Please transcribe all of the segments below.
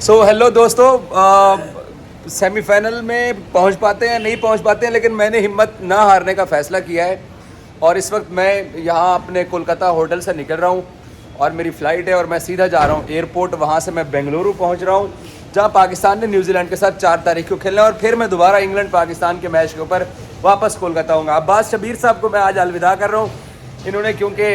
So hello दोस्तों, semifinal में पहुंच पाते हैं नहीं पहुंच पाते हैं, लेकिन मैंने हिम्मत ना हारने का फ़ैसला किया है। और इस वक्त मैं यहाँ अपने कोलकाता होटल से निकल रहा हूँ और मेरी फ़्लाइट है और मैं सीधा जा रहा हूँ एयरपोर्ट। वहाँ से मैं बेंगलुरु पहुँच रहा हूँ, जहाँ पाकिस्तान ने न्यूजीलैंड के साथ 4 तारीख को खेलना है और फिर मैं दोबारा इंग्लैंड पाकिस्तान के मैच के ऊपर वापस कोलकाता आऊँगा। अब्बास शबीर साहब को मैं आज अलविदा कर रहा हूँ। इन्होंने क्योंकि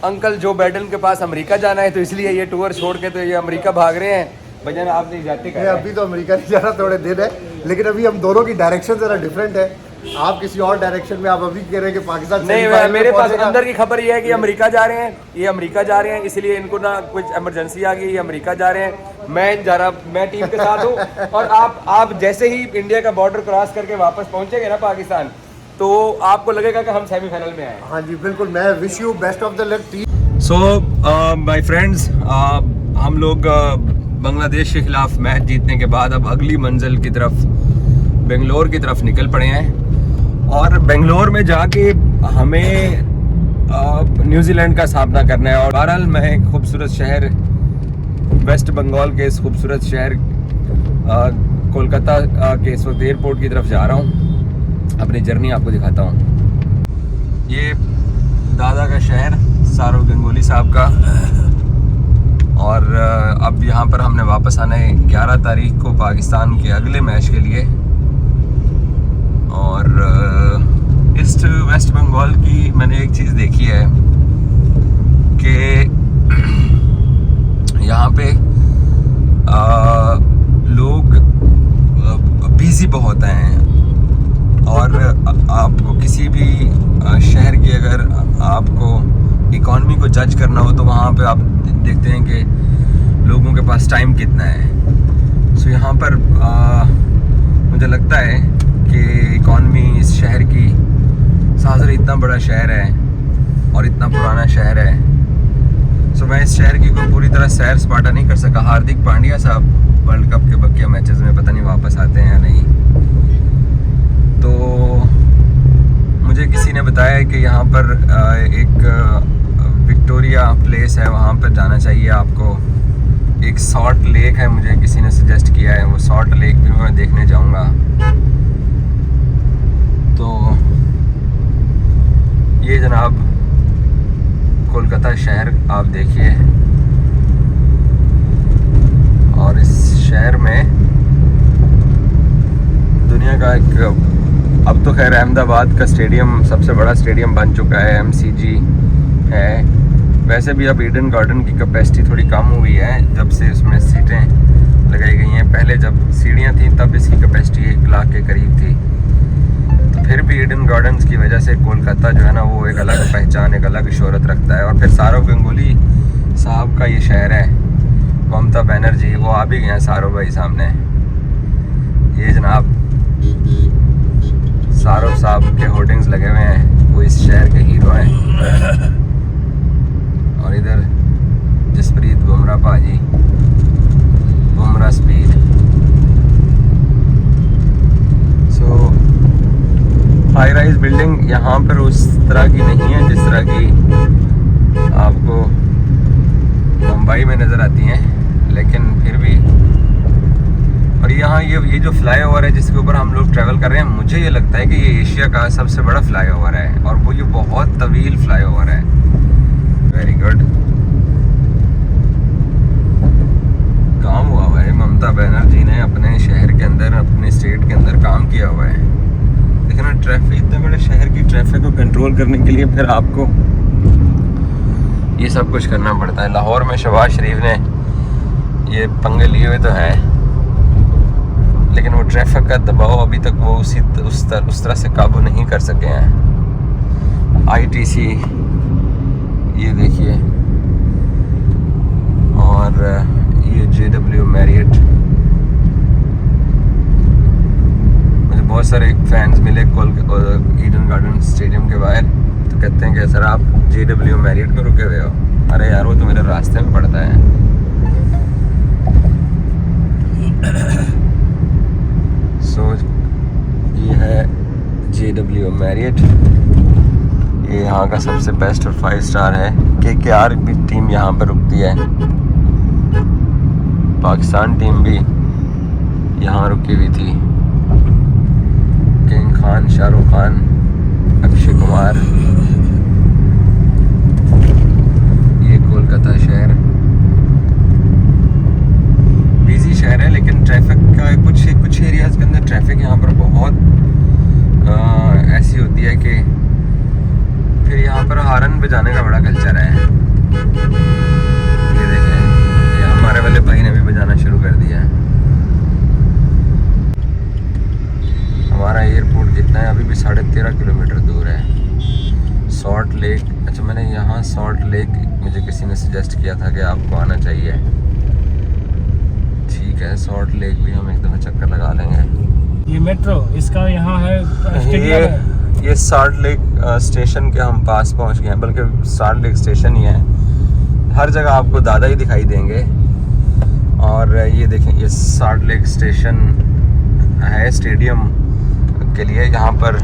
अंकल जो बैडन के पास अमेरिका जाना है, तो इसलिए ये टूर छोड़ के तो ये अमेरिका भाग रहे हैं। भजन आप नहीं जाते क्या? अभी तो अमेरिका नहीं जाना, थोड़े दिन है, लेकिन अभी हम दोनों की डायरेक्शन जरा डिफरेंट है। आप किसी और डायरेक्शन में, आप अभी कह रहे हैं कि पाकिस्तान नहीं, मेरे पास अंदर की खबर ये है कि अमेरिका जा रहे हैं, ये अमेरिका जा रहे हैं, इसलिए इनको ना कुछ इमरजेंसी आ गई, ये अमेरिका जा रहे हैं। मैं टीम के साथ हूँ और आप जैसे ही इंडिया का बॉर्डर क्रॉस करके वापस पहुंचेंगे ना पाकिस्तान, तो आपको लगेगा कि हम सेमीफाइनल में आए। हाँ जी बिल्कुल, मैं wish you best of the luck team. So my friends, हम लोग बांग्लादेश के खिलाफ मैच जीतने के बाद अब अगली मंजिल की तरफ बेंगलोर की तरफ निकल पड़े हैं और बेंगलोर में जाके हमें न्यूजीलैंड का सामना करना है। और बहरहाल मैं एक खूबसूरत शहर, वेस्ट बंगाल के इस खूबसूरत शहर कोलकाता के इस वक्त एयरपोर्ट की तरफ जा रहा हूँ। अपनी जर्नी आपको दिखाता हूँ। ये दादा का शहर, सारव गंगोली साहब का। और अब यहाँ पर हमने वापस आना है 11 तारीख को पाकिस्तान के अगले मैच के लिए। और ईस्ट वेस्ट बंगाल की मैंने एक चीज़ देखी है कि यहाँ पे लोग बिजी बहुत हैं और आपको किसी भी शहर की अगर आपको इकॉनमी को जज करना हो तो वहाँ पे आप देखते हैं कि लोगों के पास टाइम कितना है। सो यहाँ पर मुझे लगता है कि इकॉनमी इस शहर की, साजर इतना बड़ा शहर है और इतना पुराना शहर है। सो मैं इस शहर की कोई पूरी तरह सैर सपाटा नहीं कर सका। हार्दिक पांड्या साहब वर्ल्ड कप के बकिया मैचेस में पता नहीं वापस आते हैं या नहीं। तो मुझे किसी ने बताया कि यहाँ पर एक विक्टोरिया प्लेस है, वहाँ पर जाना चाहिए आपको। एक सॉल्ट लेक है, मुझे किसी ने सजेस्ट किया है, वो सॉल्ट लेक भी मैं देखने जाऊँगा। तो ये जनाब कोलकाता शहर आप देखिए, और इस शहर में दुनिया का एक, अब तो खैर अहमदाबाद का स्टेडियम सबसे बड़ा स्टेडियम बन चुका है, MCG है। वैसे भी अब ईडन गार्डन की कैपेसिटी थोड़ी कम हुई है जब से उसमें सीटें लगाई गई हैं। पहले जब सीढ़ियाँ थीं तब इसकी कैपेसिटी 1 लाख के करीब थी। तो फिर भी ईडन गार्डन्स की वजह से कोलकाता जो है ना, वो एक अलग पहचान, एक अलग शोहरत रखता है। और फिर सारव गंगोली साहब का ये शहर है, ममता बनर्जी, वो आ भी गए हैं सारव भाई सामने। ये जनाब सारव साहब के होर्डिंग्स लगे हुए हैं, वो इस शहर के हीरो हैं। और इधर जसप्रीत बुमराह पाजी, बुमराह स्पीड। सो हाई राइज बिल्डिंग यहाँ पर उस तरह की नहीं है जिस तरह की आपको मुंबई में नज़र आती हैं, लेकिन फिर भी। और यहाँ ये जो फ्लाई ओवर है जिसके ऊपर हम लोग ट्रैवल कर रहे हैं, मुझे ये लगता है कि ये एशिया का सबसे बड़ा फ्लाई ओवर है, और वो ये बहुत तवील फ्लाई ओवर है। वेरी गुड काम हुआ हुआ है। ममता बनर्जी ने अपने शहर के अंदर, अपने स्टेट के अंदर काम किया हुआ है। लेकिन ना ट्रैफिक, इतने बड़े शहर की ट्रैफिक को कंट्रोल करने के लिए फिर आपको ये सब कुछ करना पड़ता है। लाहौर में शहबाज शरीफ ने ये पंगे लिए हुए तो हैं, लेकिन वो ट्रैफिक का दबाव अभी तक वो उस तरह से काबू नहीं कर सके हैं। ITC ये देखिए, और ये JW मैरियट। मुझे बहुत सारे फैंस मिले ईडन गार्डन स्टेडियम के बाहर, तो कहते हैं कि सर आप JW मैरियट में रुके हुए हो। अरे यार, वो तो मेरे रास्ते में पड़ता है। सो ये है JW मैरियट, ये यहाँ का सबसे बेस्ट और 5 स्टार है। KKR भी टीम यहाँ पर रुकती है। पाकिस्तान टीम भी यहाँ रुकी हुई थी। किंग खान, शाहरुख खान, अक्षय कुमार। ये कोलकाता शहर बिजी शहर है, लेकिन ट्रैफिक का कुछ एरियाज के अंदर ट्रैफिक यहाँ पर बहुत ऐसी होती है कि फिर यहाँ पर हॉर्न बजाने का बड़ा कल्चर है। ये देखें, ये हमारे वाले भाई ने भी बजाना शुरू कर दिया है। हमारा एयरपोर्ट कितना है? अभी भी 13.5 किलोमीटर दूर है। सॉल्ट लेक, अच्छा मैंने यहाँ सॉल्ट लेक, मुझे किसी ने सजेस्ट किया था कि आपको आना चाहिए। ठीक है, सॉल्ट लेक भी हम एक दफ़ा चक्कर लगा लेंगे। ये मेट्रो इसका यहाँ है, स्टेडियम है। ये सॉल्ट लेक स्टेशन के हम पास पहुँच गए हैं, बल्कि सॉल्ट लेक स्टेशन ही है। हर जगह आपको दादा ही दिखाई देंगे। और ये देखें, ये सॉल्ट लेक स्टेशन है स्टेडियम के लिए। यहाँ पर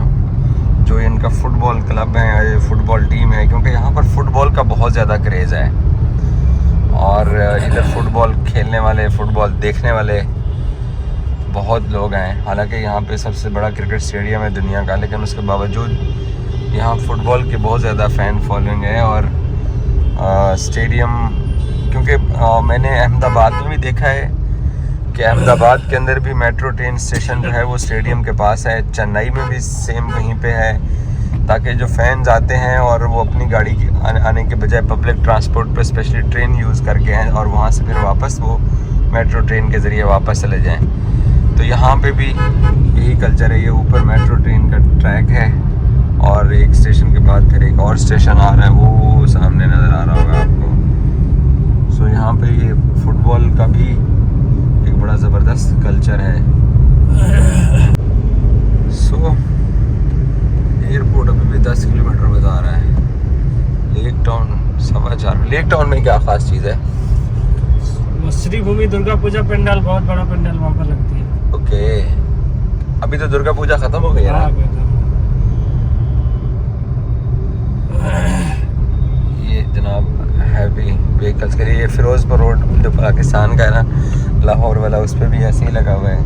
जो इनका फुटबॉल क्लब है, फुटबॉल टीम है, क्योंकि यहाँ पर फुटबॉल का बहुत ज़्यादा क्रेज़ है और इधर फुटबॉल खेलने वाले, फुटबॉल देखने वाले बहुत लोग हैं। हालांकि यहाँ पे सबसे बड़ा क्रिकेट स्टेडियम है दुनिया का, लेकिन उसके बावजूद यहाँ फुटबॉल की बहुत ज़्यादा फ़ैन फॉलोइंग है। और स्टेडियम, क्योंकि मैंने अहमदाबाद में भी देखा है कि अहमदाबाद के अंदर भी मेट्रो ट्रेन स्टेशन जो है वो स्टेडियम के पास है। चेन्नई में भी सेम कहीं पे है, ताकि जो फैंस आते हैं और वो अपनी गाड़ी आने के बजाय पब्लिक ट्रांसपोर्ट पर स्पेशली ट्रेन यूज़ करके हैं और वहाँ से फिर वापस वो मेट्रो ट्रेन के ज़रिए वापस चले जाएं। तो यहाँ पे भी यही कल्चर है। ये ऊपर मेट्रो ट्रेन का ट्रैक है और एक स्टेशन के बाद फिर एक और स्टेशन आ रहा है, वो सामने नज़र आ रहा होगा आपको। सो यहाँ पे ये फुटबॉल का भी एक बड़ा ज़बरदस्त कल्चर है। सो एयरपोर्ट अभी भी 10 किलोमीटर बता रहा है। Lake town 4.25। लेक टाउन में क्या ख़ास चीज़ है? श्री भूमि दुर्गा पूजा पंडाल, बहुत बड़ा पंडाल वहाँ पर लगती है। ओके, अभी तो दुर्गा पूजा ख़त्म हो गई है ना? ये जनाब हैवी व्हीकल्स के लिए फिरोजपुर रोड जो पाकिस्तान का है ना, लाहौर वाला, उस पर भी ऐसे ही लगा हुआ है।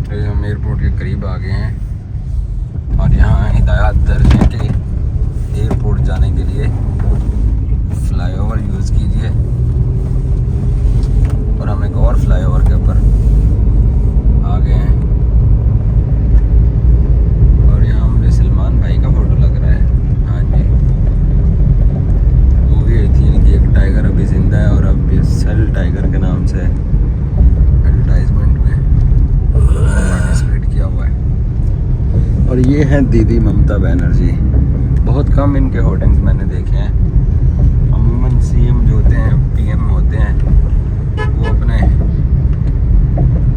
तो हम एयरपोर्ट के करीब आ गए हैं और यहाँ हिदायत दर्ज है कि एयरपोर्ट जाने के लिए फ्लाईओवर यूज़ कीजिए। और हम एक और फ्लाईओवर के ऊपर आ गए हैं और यहाँ मुझे सलमान भाई का फ़ोटो लग रहा है। हाँ जी, वो भी थी इनकी एक टाइगर अभी ज़िंदा है और अब ये सेल टाइगर के नाम से एडवर्टाइजमेंट में पार्टिसिपेट किया हुआ है। और ये हैं दीदी ममता बनर्जी। बहुत कम इनके होर्डिंग्स मैंने देखे हैं। अमूमन सीएम जो होते हैं, पीएम होते हैं, वो अपने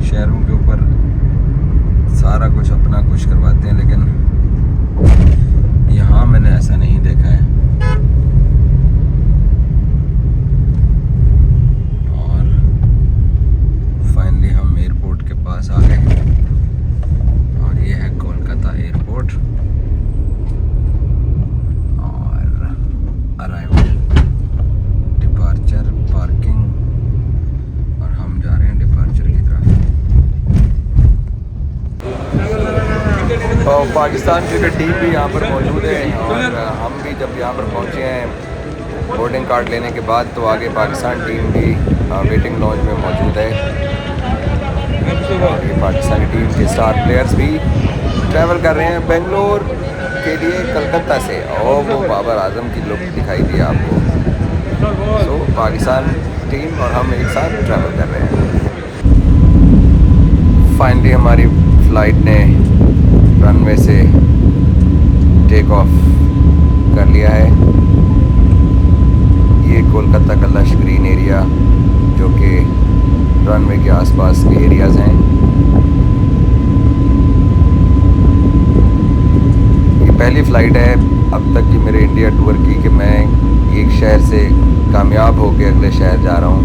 शहरों के ऊपर सारा कुछ अपना कुछ करवाते हैं, लेकिन यहाँ मैंने ऐसा नहीं देखा है। और फाइनली हम एयरपोर्ट के पास आ गए और ये है कोलकाता एयरपोर्ट और अराइवल, डिपार्चर, पार्किंग, और हम जा रहे हैं डिपार्चर की तरफ। तो पाकिस्तान क्रिकेट टीम भी यहाँ पर मौजूद है और हम भी जब यहाँ पर पहुँचे हैं बोर्डिंग कार्ड लेने के बाद, तो आगे पाकिस्तान टीम भी वेटिंग लॉन्ज में मौजूद है। और ये पाकिस्तानी टीम के स्टार प्लेयर्स भी ट्रैवल कर रहे हैं बेंगलोर के लिए कलकत्ता से। और वो बाबर आजम की लुक दिखाई दी आपको। तो पाकिस्तान टीम और हम एक साथ ट्रैवल कर रहे हैं। फाइनली हमारी फ़्लाइट ने रनवे से टेक ऑफ कर लिया है। ये कोलकाता का लश ग्रीन एरिया जो कि रनवे के आसपास के एरियाज़ हैं, ये पहली फ़्लाइट है अब तक की मेरे इंडिया टूर की कि मैं एक शहर से कामयाब होकर अगले शहर जा रहा हूँ।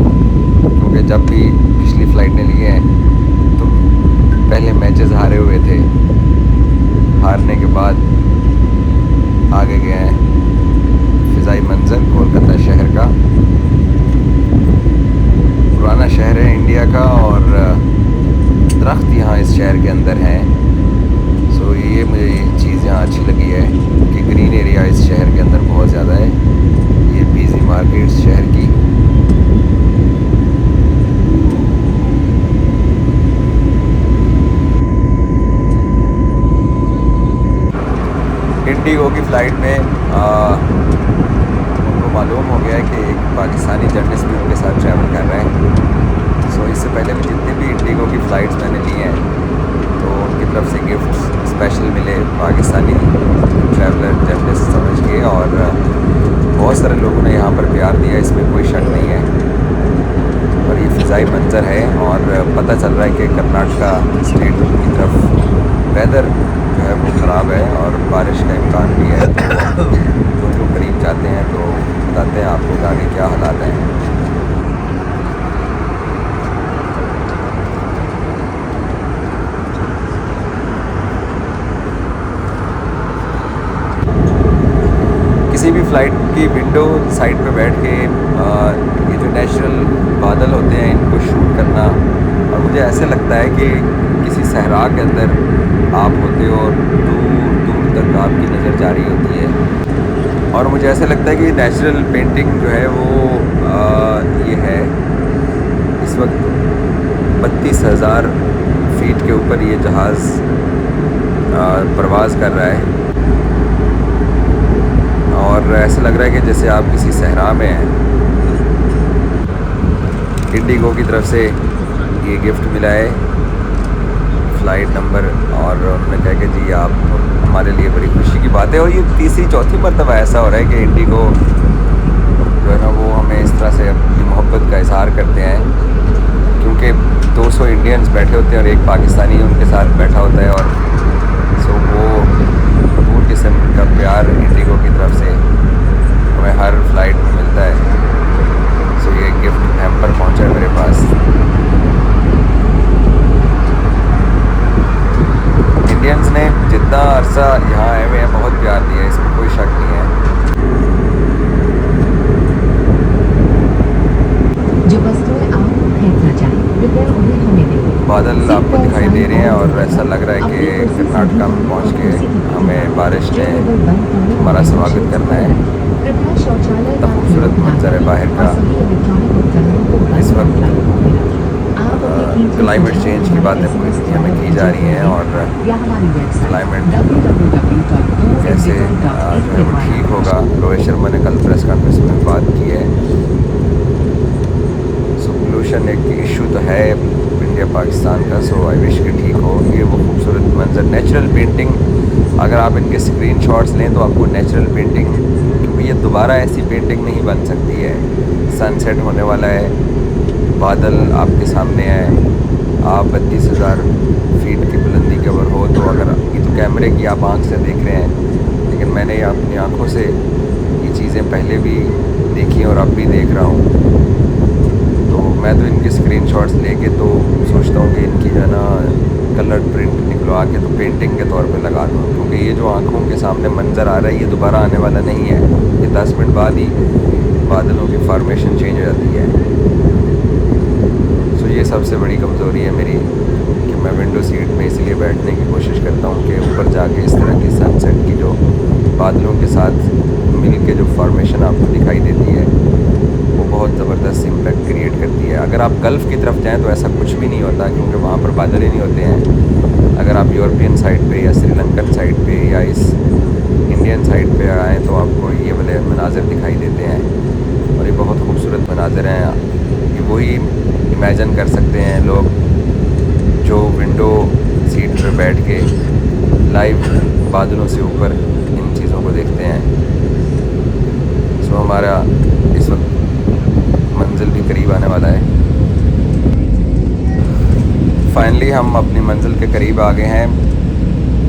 क्योंकि जब भी पिछली फ़्लाइटें लिए हैं तो पहले मैचेस हारे हुए थे, हारने के बाद आगे गए हैं फ़िज़ाई मंज़र कोलकाता शहर का। है इंडिया का और दरख्त यहाँ इस शहर के अंदर हैं। सो ये मुझे चीज़ यहाँ अच्छी लगी है कि ग्रीन एरिया इस शहर के अंदर बहुत ज़्यादा है। ये पीजी मार्केट शहर की। इंडिगो की फ़्लाइट में उनको मालूम हो गया है कि एक पाकिस्तानी जर्नलिस्ट भी उनके साथ ट्रैवल कर रहे हैं। सो इससे पहले भी जितनी भी इंडिगो की फ़्लाइट्स मैंने ली हैं तो उनकी तरफ से गिफ्ट स्पेशल मिले पाकिस्तानी ट्रैवलर जर्नलिस्ट समझ के, और बहुत सारे लोगों ने यहाँ पर प्यार दिया, इसमें कोई शक नहीं है। और ये फ़िज़ाई मंज़र है और पता चल रहा है कि कर्नाटका स्टेट की तरफ वेदर जो है वो ख़राब है और बारिश का इम्कान भी है। तो जो करीब जाते हैं तो बताते हैं आपको कि आगे क्या हालात हैं। किसी भी फ़्लाइट की विंडो साइड पे बैठ के ये जो नेचुरल बादल होते हैं इनको शूट करना, और मुझे ऐसे लगता है कि किसी सहरा के अंदर आप होते हो और दूर दूर तक आपकी नज़र जारी होती है। और मुझे ऐसा लगता है कि नेचुरल पेंटिंग जो है वो ये है इस वक्त 32,000 फीट के ऊपर ये जहाज़ परवाज़ कर रहा है और ऐसा लग रहा है कि जैसे आप किसी सहरा में हैं। इंडिगो की तरफ से ये गिफ्ट मिला है फ़्लाइट नंबर, और उन्होंने कहा कि जी आप हमारे लिए बड़ी खुशी की बात है। और ये तीसरी चौथी मरतबा ऐसा हो रहा है कि इंडिगो जो है ना वो हमें इस तरह से अपनी मोहब्बत का इज़हार करते हैं, क्योंकि 200 इंडियंस बैठे होते हैं और एक पाकिस्तानी उनके साथ बैठा होता है। और सो वो भरपूर किस्म का प्यार इंडिगो की तरफ से हमें हर फ्लाइट में मिलता है। सो ये गिफ्ट हैम्पर पहुंचा है मेरे पास। इंडियंस ने जितना अरसा यहाँ आए हुए हैं बहुत प्यार दिया है, इसमें कोई शक नहीं है। जो वस्तुएं आप फेंकना चाहें कृपया उन्हें हमें दें। बादल आपको दिखाई दे रहे हैं और ऐसा लग रहा है कि कर्नाटका में पहुँच के हमें बारिश ने हमारा स्वागत करना है। इतना खूबसूरत मंजर है बाहर का। इस वक्त क्लाइमेट चेंज की बातें पूरी दुनिया में की जा रही हैं और क्लाइमेट कैसे जो है वो ठीक होगा। रोहित शर्मा ने कल प्रेस कॉन्फ्रेंस में बात की है। सो पोल्यूशन एक इशू तो है इंडिया पाकिस्तान का, सो आई विश कि ठीक हो। ये वो खूबसूरत मंजर नेचुरल पेंटिंग, अगर आप इनके स्क्रीनशॉट्स लें तो आपको नेचुरल पेंटिंग, क्योंकि ये दोबारा ऐसी पेंटिंग नहीं बन सकती है। सनसेट होने वाला है, बादल आपके सामने है, आप 32,000 फीट की बुलंदी के ऊपर हो। तो अगर ये तो कैमरे की आप आँख से देख रहे हैं, लेकिन मैंने अपनी आँखों से ये चीज़ें पहले भी देखी और अब भी देख रहा हूँ। तो मैं तो इनके स्क्रीनशॉट्स लेके तो सोचता हूँ कि इनकी जो है ना कलर प्रिंट निकलवा के तो पेंटिंग के तौर पे लगा दूँ, क्योंकि ये जो आँखों के सामने मंजर आ रहा है ये दोबारा आने वाला नहीं है। ये 10 मिनट बाद ही बादलों की फॉर्मेशन चेंज हो जाती है। ये सबसे बड़ी कमज़ोरी है मेरी कि मैं विंडो सीट में इसलिए बैठने की कोशिश करता हूँ कि ऊपर जाके इस तरह की सनसेट की जो बादलों के साथ मिल के जो फॉर्मेशन आपको दिखाई देती है वो बहुत ज़बरदस्त इम्पैक्ट क्रिएट करती है। अगर आप गल्फ़ की तरफ जाएँ तो ऐसा कुछ भी नहीं होता, क्योंकि वहाँ पर बादल ही नहीं होते हैं। अगर आप यूरोपियन साइड पे या श्रीलंकन साइड पे या इस इंडियन साइड पे आएँ तो आपको ये वाले मनाज़र दिखाई देते हैं, और ये बहुत खूबसूरत मनाज़र हैं। ये वही इमेजिन कर सकते हैं लोग जो विंडो सीट पर बैठ के लाइव बादलों से ऊपर इन चीज़ों को देखते हैं। सो हमारा इस वक्त मंजिल भी करीब आने वाला है। फाइनली हम अपनी मंजिल के करीब आ गए हैं।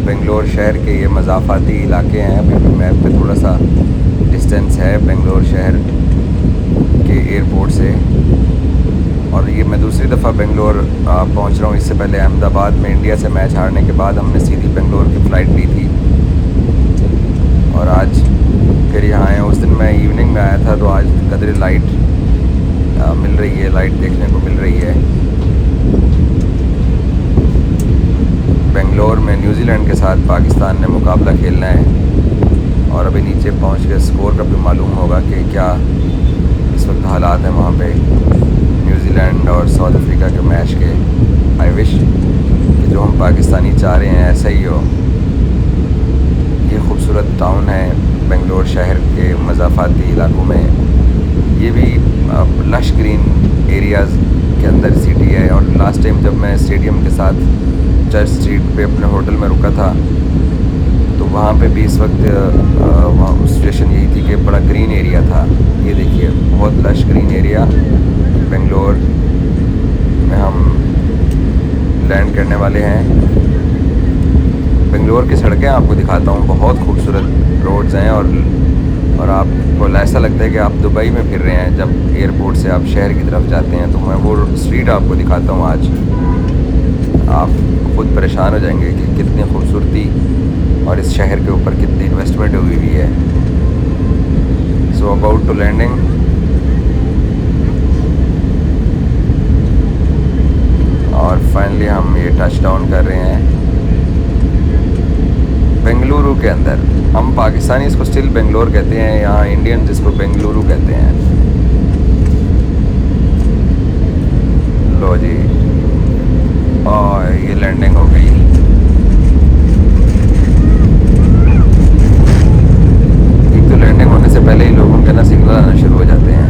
बेंगलोर शहर के ये मज़ाफ़ाती इलाके हैं। अभी मैप पे थोड़ा सा डिस्टेंस है बेंगलोर शहर के एयरपोर्ट से, और ये मैं दूसरी दफ़ा बेंगलोर पहुंच रहा हूँ। इससे पहले अहमदाबाद में इंडिया से मैच हारने के बाद हमने सीधी बेंगलोर की फ़्लाइट ली थी और आज फिर यहाँ आए। उस दिन मैं इवनिंग में आया था, तो आज कदर लाइट मिल रही है, लाइट देखने को मिल रही है। बेंगलोर में न्यूजीलैंड के साथ पाकिस्तान ने मुकाबला खेलना है और अभी नीचे पहुंच के स्कोर का भी मालूम होगा कि क्या इस वक्त हालात हैं वहाँ पे न्यूजीलैंड और साउथ अफ्रीका के मैच के। आई विश कि जो हम पाकिस्तानी चाह रहे हैं ऐसा ही हो। ये खूबसूरत टाउन है बेंगलोर शहर के मज़ाफ़ाती इलाकों में। ये भी लश ग्रीन एरियाज़ के अंदर सिटी है। और लास्ट टाइम जब मैं स्टेडियम के साथ चर्च स्ट्रीट पे अपने होटल में रुका था तो वहाँ पे भी इस वक्त वहाँ सिचुएशन यही थी कि बड़ा ग्रीन एरिया था। ये देखिए बहुत लश ग्रीन एरिया। बेंगलोर में हम लैंड करने वाले हैं। बेंगलोर की सड़कें आपको दिखाता हूँ, बहुत खूबसूरत रोड्स हैं और आपको ऐसा लगता है कि आप दुबई में फिर रहे हैं। जब एयरपोर्ट से आप शहर की तरफ जाते हैं तो मैं वो स्ट्रीट आपको दिखाता हूँ आज। आप खुद परेशान हो जाएंगे कि कितनी खूबसूरती और इस शहर के ऊपर कितनी इन्वेस्टमेंट हुई हुई है। So about to landing. और फाइनली हम ये टच डाउन कर रहे हैं बेंगलुरु के अंदर। हम पाकिस्तानी इसको स्टिल बेंगलोर कहते हैं, यहाँ इंडियंस इसको बेंगलुरु कहते हैं। लो जी, और ये लैंडिंग हो गई। एक तो लैंडिंग होने से पहले ही लोगों के ना सिग्नल आना शुरू हो जाते हैं।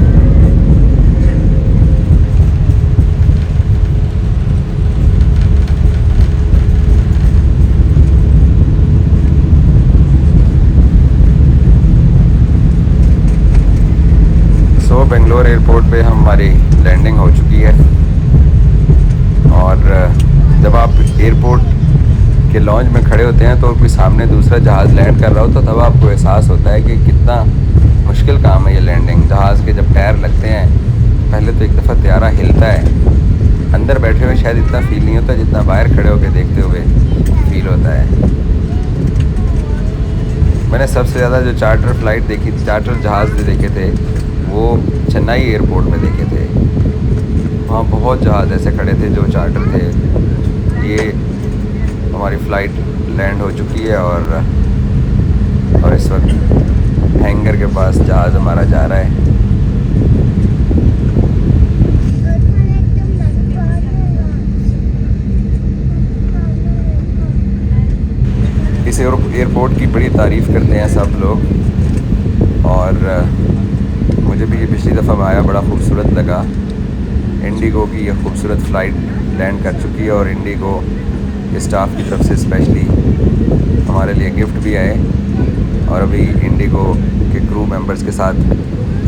बेंगलोर एयरपोर्ट पे हमारी लैंडिंग हो चुकी है। और जब आप एयरपोर्ट के लॉन्च में खड़े होते हैं तो कोई सामने दूसरा जहाज़ लैंड कर रहा हो तो तब आपको एहसास होता है कि कितना मुश्किल काम है ये लैंडिंग। जहाज़ के जब टायर लगते हैं पहले तो एक दफ़ा त्यारा हिलता है। अंदर बैठे हुए शायद इतना फील नहीं होता जितना बाहर खड़े होकर देखते हुए फील होता है। मैंने सबसे ज़्यादा जो चार्टर फ़्लाइट देखी, चार्टर जहाज़ जो देखे थे वो चेन्नई एयरपोर्ट में देखे थे। वहाँ बहुत जहाज़ ऐसे खड़े थे जो चार्टर थे। ये हमारी फ़्लाइट लैंड हो चुकी है और इस वक्त हैंगर के पास जहाज़ हमारा जा रहा है। इस एयरपोर्ट की बड़ी तारीफ़ करते हैं सब लोग और मुझे भी ये पिछली दफ़ा आया बड़ा खूबसूरत लगा। इंडिगो की ये खूबसूरत फ़्लाइट लैंड कर चुकी है और इंडिगो के स्टाफ की तरफ से स्पेशली हमारे लिए गिफ्ट भी आए। और अभी इंडिगो के क्रू मेंबर्स के साथ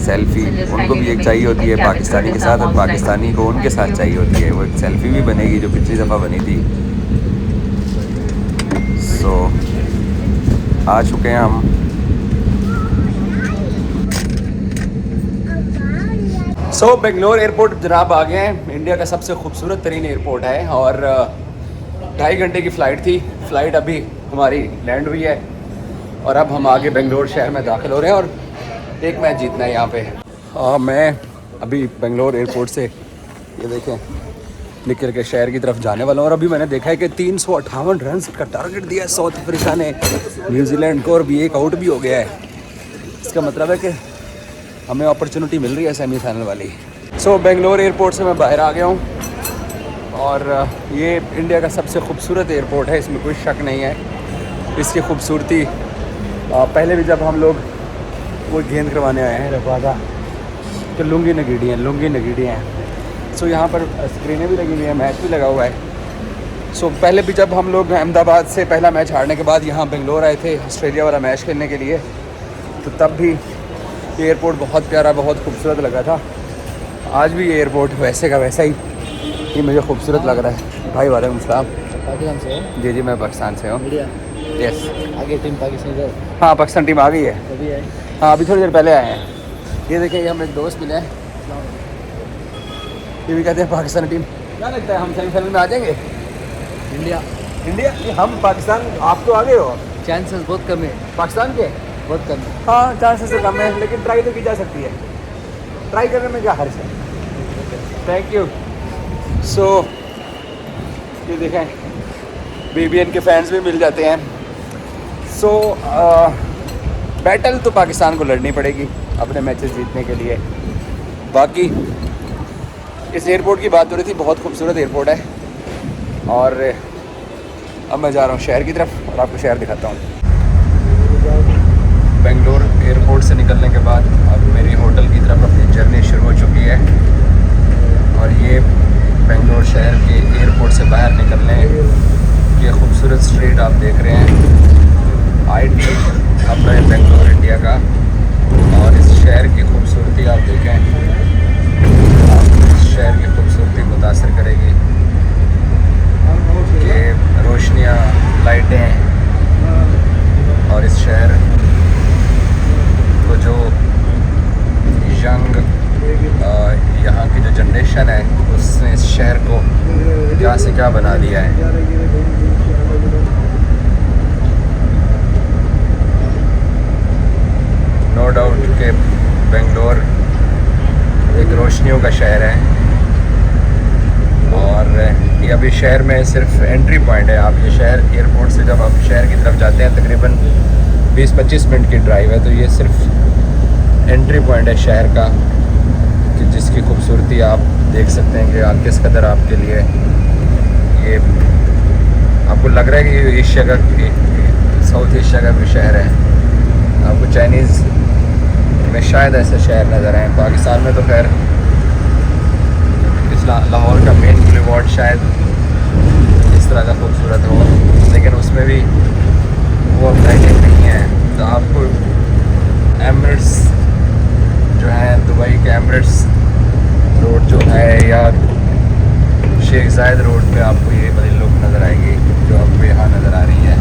सेल्फ़ी उनको भी एक चाहिए होती है पाकिस्तानी के साथ और पाकिस्तानी को उनके साथ चाहिए होती है। वो एक सेल्फ़ी भी बनेगी जो पिछली दफ़ा बनी थी। सो आ चुके हैं हम। सो बेंगलोर एयरपोर्ट जनाब आ गए हैं। इंडिया का सबसे खूबसूरत तरीन एयरपोर्ट है और 2.5 घंटे की फ़्लाइट थी। फ़्लाइट अभी हमारी लैंड हुई है और अब हम आगे बेंगलोर शहर में दाखिल हो रहे हैं और एक मैच जीतना है यहाँ पे। मैं अभी बेंगलोर एयरपोर्ट से ये देखें निकल के शहर की तरफ जाने वाला हूँ और अभी मैंने देखा है कि 358 रन का टारगेट दिया है साउथ अफ्रीका ने न्यूजीलैंड को और भी एक आउट भी हो गया है। इसका मतलब है कि हमें अपॉर्चुनिटी मिल रही है सेमीफाइनल वाली। सो बेंगलोर एयरपोर्ट से मैं बाहर आ गया हूँ और ये इंडिया का सबसे खूबसूरत एयरपोर्ट है, इसमें कोई शक नहीं है। इसकी खूबसूरती पहले भी जब हम लोग वो गेंद करवाने आए हैं रफादा तो लुंगी नगीडी हैं। सो यहाँ पर स्क्रीनें भी लगी हुई हैं, मैच भी लगा हुआ है। सो पहले भी जब हम लोग अहमदाबाद से पहला मैच हारने के बाद यहाँ बेंगलोर आए थे ऑस्ट्रेलिया वाला मैच खेलने के लिए तो तब भी एयरपोर्ट बहुत प्यारा बहुत खूबसूरत लगा था। आज भी ये एयरपोर्ट वैसे का वैसा ही ये मुझे खूबसूरत लग रहा है। भाई वालेकुम सलाम। पाकिस्तान से हो? जी मैं पाकिस्तान से हूँ। India yes. आगे टीम पाकिस्तान इधर हाँ पाकिस्तान टीम आ गई है। कभी आए? हाँ अभी थोड़ी देर पहले आए हैं। ये देखिए ये हम एक दोस्त मिले हैं, ये भी कहते हैं पाकिस्तान टीम। क्या लगता है हम सेमीफाइनल में आ जाएंगे? इंडिया ये हम पाकिस्तान, आप तो आ गए हो। चांसेस बहुत कम है, पाकिस्तान के बहुत कम है। हाँ चांसेस तो कम है लेकिन ट्राई तो की जा सकती है। ट्राई करने में क्या हर्ज है। Thank you. सो ये देखें BBN के फैंस भी मिल जाते हैं। सो बैटल तो पाकिस्तान को लड़नी पड़ेगी अपने मैचेस जीतने के लिए। बाकी इस एयरपोर्ट की बात हो रही थी, बहुत खूबसूरत एयरपोर्ट है। और अब मैं जा रहा हूँ शहर की तरफ और आपको शहर दिखाता हूँ। बेंगलोर एयरपोर्ट से निकलने के बाद अब मेरी होटल की तरफ अपनी जर्नी शुरू हो चुकी है। और ये बेंगलोर शहर के एयरपोर्ट से बाहर निकलने ये खूबसूरत स्ट्रीट आप देख रहे हैं, IT हब है बेंगलोर इंडिया का। और इस शहर की खूबसूरती आप देखें, आपको इस शहर की खूबसूरती मुतासर करेगी कि रोशनियाँ, लाइटें और इस शहर को जो यंग यहाँ की जो जनरेशन है उसने इस शहर को क्या से क्या बना दिया है। नो डाउट कि बेंगलोर एक रोशनियों का शहर है। और ये अभी शहर में सिर्फ एंट्री पॉइंट है। आप ये शहर एयरपोर्ट से जब आप शहर की तरफ जाते हैं तकरीबन 20-25 मिनट की ड्राइव है, तो ये सिर्फ एंट्री पॉइंट है शहर का, कि जिसकी खूबसूरती आप देख सकते हैं कि किस कदर आपके लिए ये आपको लग रहा है कि ये एशिया का, साउथ एशिया का कोई शहर है। आपको चाइनीज़ में शायद ऐसे शहर नज़र आए। पाकिस्तान में तो खैर इस लाहौर का मेन बुलेवार्ड शायद इस तरह का खूबसूरत हो, लेकिन उसमें भी वो अब लाइटिंग नहीं है। तो आपको एमिरेट्स जो है, दुबई के एमिरेट्स रोड जो है या शेख जायद रोड पे आपको ये बड़ी लुक नज़र आएगी जो आपको यहाँ नज़र आ रही है।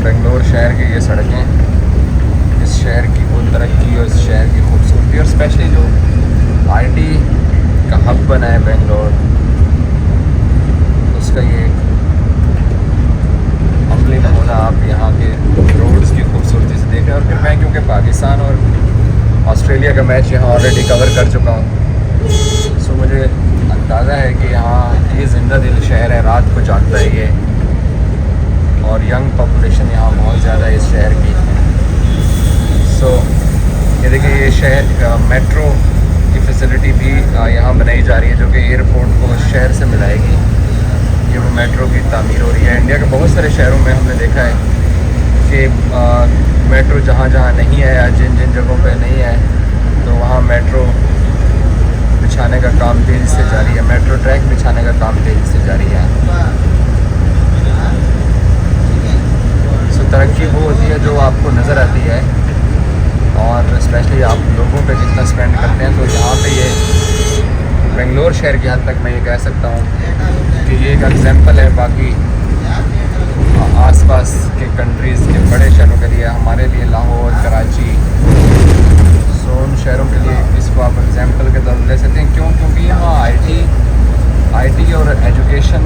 बेंगलोर शहर की ये सड़कें, इस शहर की वो तरक्की और इस शहर की खूबसूरती, और स्पेशली जो IT का हब बना है बेंगलोर, उसका ये अमली नमूना आप यहाँ के रोड्स की खूबसूरती से देखें। और फिर मैं क्योंकि पाकिस्तान और ऑस्ट्रेलिया का मैच यहाँ ऑलरेडी कवर कर चुका हूँ, सो मुझे अंदाज़ा है कि यहाँ ये ज़िंदा दिल शहर है, रात को जागता है ये। और यंग पॉपुलेशन यहाँ बहुत ज़्यादा है इस शहर की। सो ये देखिए, ये शहर मेट्रो की फैसिलिटी भी यहाँ बनाई जा रही है, जो कि एयरपोर्ट को शहर से मिलाएगी। ये वो मेट्रो की तामीर हो रही है। इंडिया के बहुत सारे शहरों में हमने देखा है कि मेट्रो जहाँ जहाँ नहीं है या जिन जिन जगहों पे नहीं है, तो वहाँ मेट्रो बिछाने का काम तेज़ी से जारी है, मेट्रो ट्रैक बिछाने का काम तेज़ी से जारी है। सो तरक्की वो होती है जो आपको नज़र आती है, और स्पेशली आप लोगों पे जितना स्पेंड करते हैं। तो यहाँ पे ये बेंगलोर शहर की हद तक मैं ये कह सकता हूँ कि ये एक एग्जांपल है बाकी आसपास के कंट्रीज़ के बड़े शहरों के लिए। हमारे लिए लाहौर, कराची, सो उन शहरों के लिए इसको आप एग्जांपल के तौर पर ले सकते हैं। क्यों? क्योंकि यहाँ IT और एजुकेशन,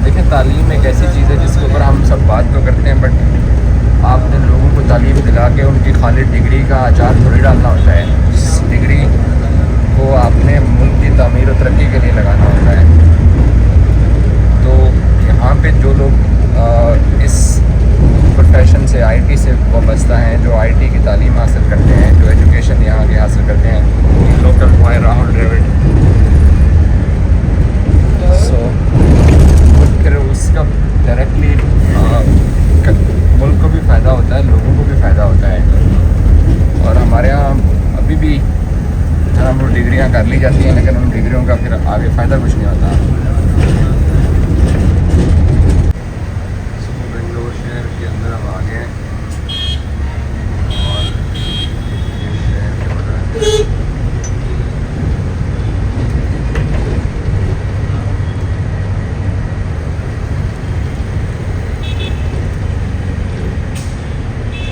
देखें तालीम एक ऐसी चीज़ है जिसके ऊपर हम सब बात तो करते हैं, बट आपने लोगों को तालीम दिला के उनकी खाली डिग्री का अचार थोड़ी डालना होता है। इस डिग्री को आपने मुल्क की तामीर और तरक्की के लिए लगाना होता है। तो यहाँ पे जो लोग इस प्रोफेशन से, IT से वाबस्ता हैं, जो IT की तालीम हासिल करते हैं, जो एजुकेशन यहाँ के हासिल करते हैं, लोकल बॉय राहुल द्रविड़, सो फिर उसका डायरेक्टली मुल्क को भी फ़ायदा होता है, लोगों को भी फ़ायदा होता है। और हमारे यहाँ अभी भी हम लोग डिग्रियाँ कर ली जाती हैं, लेकिन उन डिग्रियों का फिर आगे फ़ायदा कुछ नहीं होता।